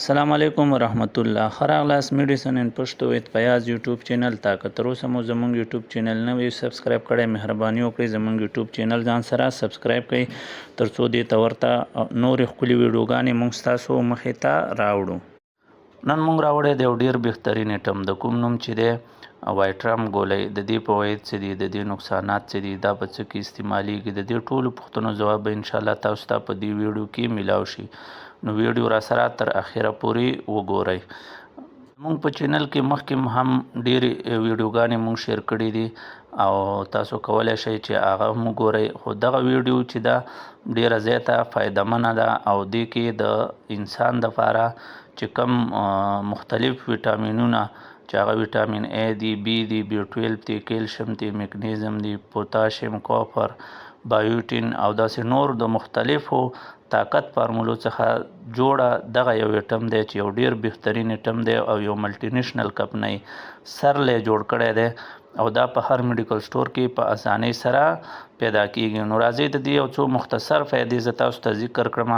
السلام علیکم ورحمت الله خراغلاس میډیسن ان پښتو ویت پیاز یوټیوب چینل تا که تر اوسه مو زمونږ یوټیوب چینل نه وي سبسکرایب کړئ مهرباني وکړئ زمونږ یوټیوب چینل ځان سره سبسکرایب کړئ ترڅو دې ته ورته نور خولي ویډیوګانې مونږ تاسو مخې ته راوړو. نن مونږ راوړی دی یو ډیر بهترین ایټم د کوم نوم چې دی وایټرام ګولۍ د دې فواید څه دي د دې نقصانات څه دي دا په څه کې استعمالیږي د دې ټولو پوښتنو ځواب به انشاءالله تاسو ته په دې ویډیو کې میلاو شي نو ویډیو را سره تر اخره پورې وګورئ. مونږ په چینل کې مخکې هم ډېرې ویډیوګانې مونږ شیر کړي دي او تاسو کولی شئ چې هغه هم وګورئ خو دغه ویډیو چې ده ډېره زیاته فایدهمنه ده او دې کې د انسان دپاره چې کم مختلف ویټامینونه چې هغه ویټامین A دی B دی B12 دی کیلشیم دی مګنیزیم دی پوتاشیم کاپر بایوټین او داسې نور د مختلفو طاقت فارمولو څخه جوړه دغه یو ایټم دی چې یو ډیر بهترین ایټم دی او یو ملټي نیشنل کمپنۍ سرلې جوړ کړی دی او دا په هر میډیکل سٹور کې په اسانۍ سره پیدا کیږي. نو راځئ د دې یو څو مختصر فایدې زه تاسو ته ذکر کړم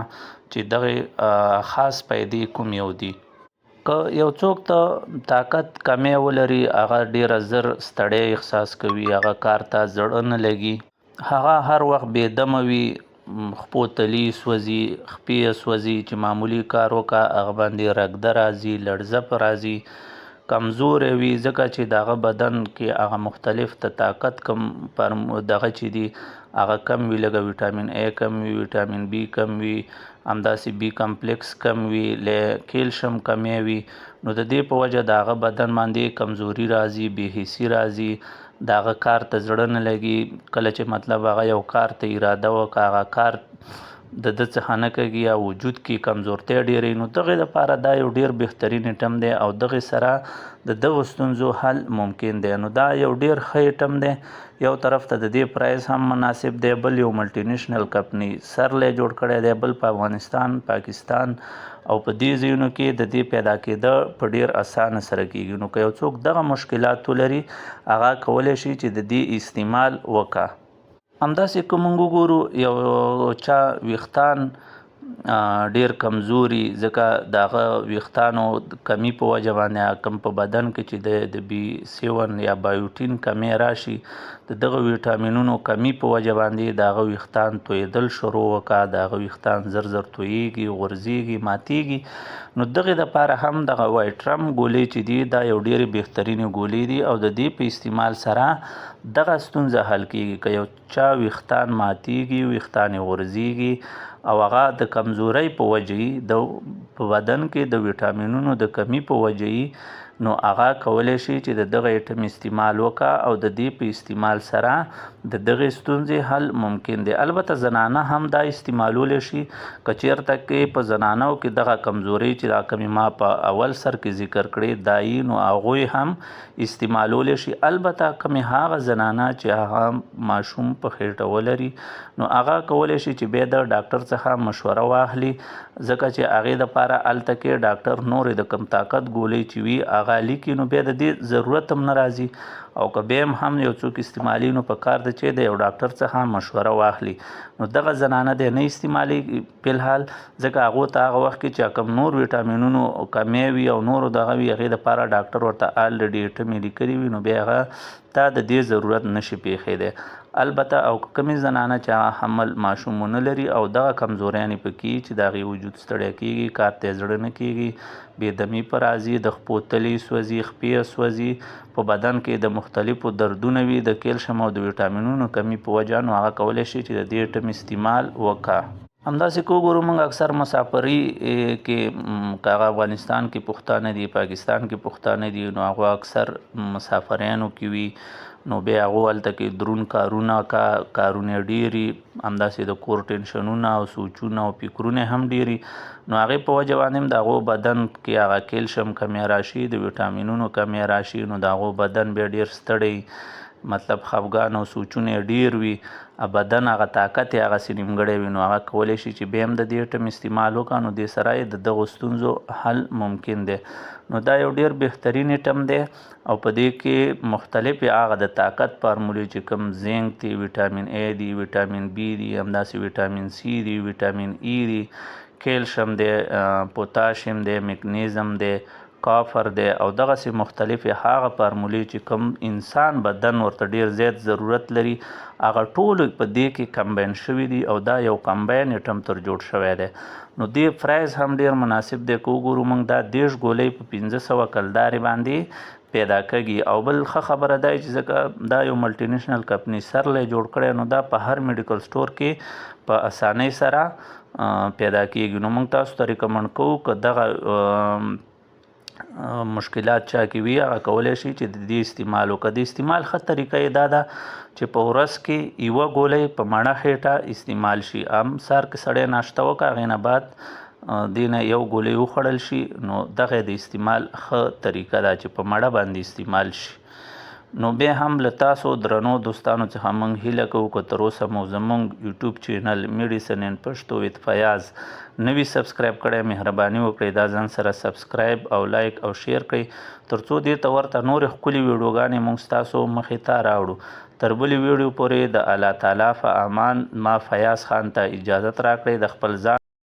چې دغه خاص فایدې کوم یو دي. که یو څوک ته طاقت کمی ولري هغه ډیره زر ستړی احساس کوي هغه کار ته زړه نه لګي هغه هر وخت بې دمه وي خپو تلی سوځي خپې سوځي چې معمولی کار وکړه هغه باندې رګده راځي لړزه راځي کمزور وي ځکه چې دغه بدن کې هغه مختلف د طاقت کم پر دغه چې دي هغه کم وي لکه ویټامین A کم وي ویټامین B کم وي همداسې B کمپلیکس کم وي کیلشیم کمی وي نو د دې په وجه د هغه بدن باندې کمزوري راځي بېحسي راځي د هغه کار ته زړه نه لګي کله چې مطلب هغه یو کار ته اراده وکړه هغه کار د ده څخه نه کېږي یا وجود کې کمزورتیا ډېرې نو دغې دپاره دا یو ډېر بهترین ایټم دی او دغې سره د دغو ستونزو حل ممکن دی. نو دا یو ډېر ښه ایټم دی یو طرف ته د دې پرایس هم مناسب دی بل یو ملټي نیشنل کمپنۍ سرلې جوړ کړی دی بل په افغانستان پاکستان او په دې ځایونو کې د دې پیدا کېده په ډیر اسانه سره کېږي. نو که یو څوک دغه مشکلات ولري هغه کولی شي چې د دې استعمال وکړه. همداسې که موږ وګورو یو چا ویښتان ډیر کمزوري ځکه د هغه ویښتانو کمی په وجه باندې کم په بدن کې چې د B7 یا بایوټین کمی راشي د دغه ویټامینونو کمی په وجه باندې د هغه ویښتان تویدل شروع وکړه د هغه ویښتان زر زر تویږي غورځېږي ماتېږي نو دغې دپاره هم دغه وایټرام ګولۍ چې دي دا یو ډېرې بهترینې ګولۍ دي او د دې په استعمال سره دغه ستونزه حل کېږي که یو چا ویښتان ماتېږي ویښتان یې غورځېږي او هغه د کمزورۍ په وجه د په بدن کې د ویټامینونو د کمی په وجه نو هغه کولی شي چې د دغه ایټم استعمال وکړه او د دې په استعمال سره د دغې ستونزې حل ممکن دی. البته زنانه هم دا استعمالولی شي که چېرته کې په زنانو کې دغه کمزورۍ چې دا کمې ما په اول سر کې ذکر کړې دا نو هغوی هم استعمالولی شي. البته کمې هغه زنانه چې هغه ماشوم په خېټه ولري نو هغه کولی شي چې بیا د ډاکټر څخه مشوره واخلي ځکه چې هغې دپاره هلته کې ډاکټر نورې د کم طاقت ګولۍ چې وي هغه لیکي نو بیا د دې ضرورت هم نه راځي او که بیا هم یو څوک استعمالي نو په کار ده چې د یو ډاکټر څخه مشوره واخلي نو دغه زنانه دی نه استعمالي فلحال ځکه هغو ته هغه وخت کې چې کم نور ویټامینونو کمی وي او نورو دغه وي هغې دپاره ډاکټر ورته الریډي ایټمې لیکلي وي نو بیا هغه ته د دې ضرورت نشي پېښېدی. البته او کمې زنانه چې هغه حمل ماشوم ونه لري او دغه کمزوریانې پکې چې د هغې وجود ستړی کېږي کار ته یې زړه نه کېږي بېدمي په راځي د خپو تلې سوځي خپې سوځي په بدن کې د مختلفو دردونه وي د کیلشیم او د ویټامینونو کمی په وجه نو هغه کولی شي چې د دې ایټم استعمال وکړه. همداسې که وګورو موږ اکثر مسافري کې که هغه افغانستان کې پښتانه دي پاکستان کې پښتانه دي نو هغه اکثر مسافریانو کې وي نو بیا هغو هلته کې دروند کارونه کارونه ډېري همداسې د کور ټینشنونه او سوچونه او فکرونه هم ډېري نو هغې په وجه باندې هم د هغو بدن کې هغه کیلشیم کمی راشي د ویټامینونو کمی راشي نو د هغو بدن بیا ډېر ستړی مطلب خفګان او سوچونه ډېر وي بدن هغه طاقت یې هغسې نیمګړی وي نو هغه کولی شي چې بیا هم د دې ایټم استعمال وکړه نو دې سره یې د دغو ستونزو حل ممکن دی. نو دا یو ډېر بهترین ایټم دی او په دې کې مختلفې هغه د طاقت فارمولې چې کوم زینک دی ویټامین A دی ویټامین B دی همداسې ویټامین C دی ویټامین E دی کیلشیم دی، پوتاشیم دی، مګنیزم دی، کافر دی او دغسې مختلفې هغه فارمولې چې کوم انسان بدن ورته ډیر زیات ضرورت لري هغه ټول په دې کې کمباین شوي دي او دا یو کمباین ایټم تر جوړ شوی دی. نو دې پرایز هم ډیر مناسب دی. که وګورو موږ دا 10 ګولۍ په 1500 کلدارې باندې پیدا کږي. او بل ښه خبره دا چې ځکه دا یو ملټي نیشنل کمپني سرلی جوړ کړی نو دا په هر میډیکل سټور کې په اسانۍ سره پیدا کیږي. نو موږ تاسو ته ریکمنډ کوو که دغه مشکلات چا کې وي هغه کولی شي چې د دې استعمال وکړه. د استعمال ښه طریقه یې دا ده چې په ورځ کې یوه ګولۍ په مڼه خېټه استعمال شي. سهار کې سړی ناشته وکړه هغې نه بعد دې نه یو ګولۍ وخوړل شي نو دغه د استعمال ښه طریقه ده چې په مڼه باندې استعمال شي. نو بیا هم له تاسو درنو دوستانو څخه موږ هیله کوو که تر اوسه مو زموږ یوټیوب چینل میډیسن ان پښتو ویت فیاض نوي سبسکرایب کړی مهرباني وکړئ دا ځان سره سبسکرایب او لایک او شیر کړئ تر څو دې ته ورته نورې ښکلې ویډیوګانې موږ ستاسو مخې ته راوړو. تر بلې ویډیو پورې د الله تعالی په امان ما فیاض خان ته اجازت راکړئ. د خپل ځان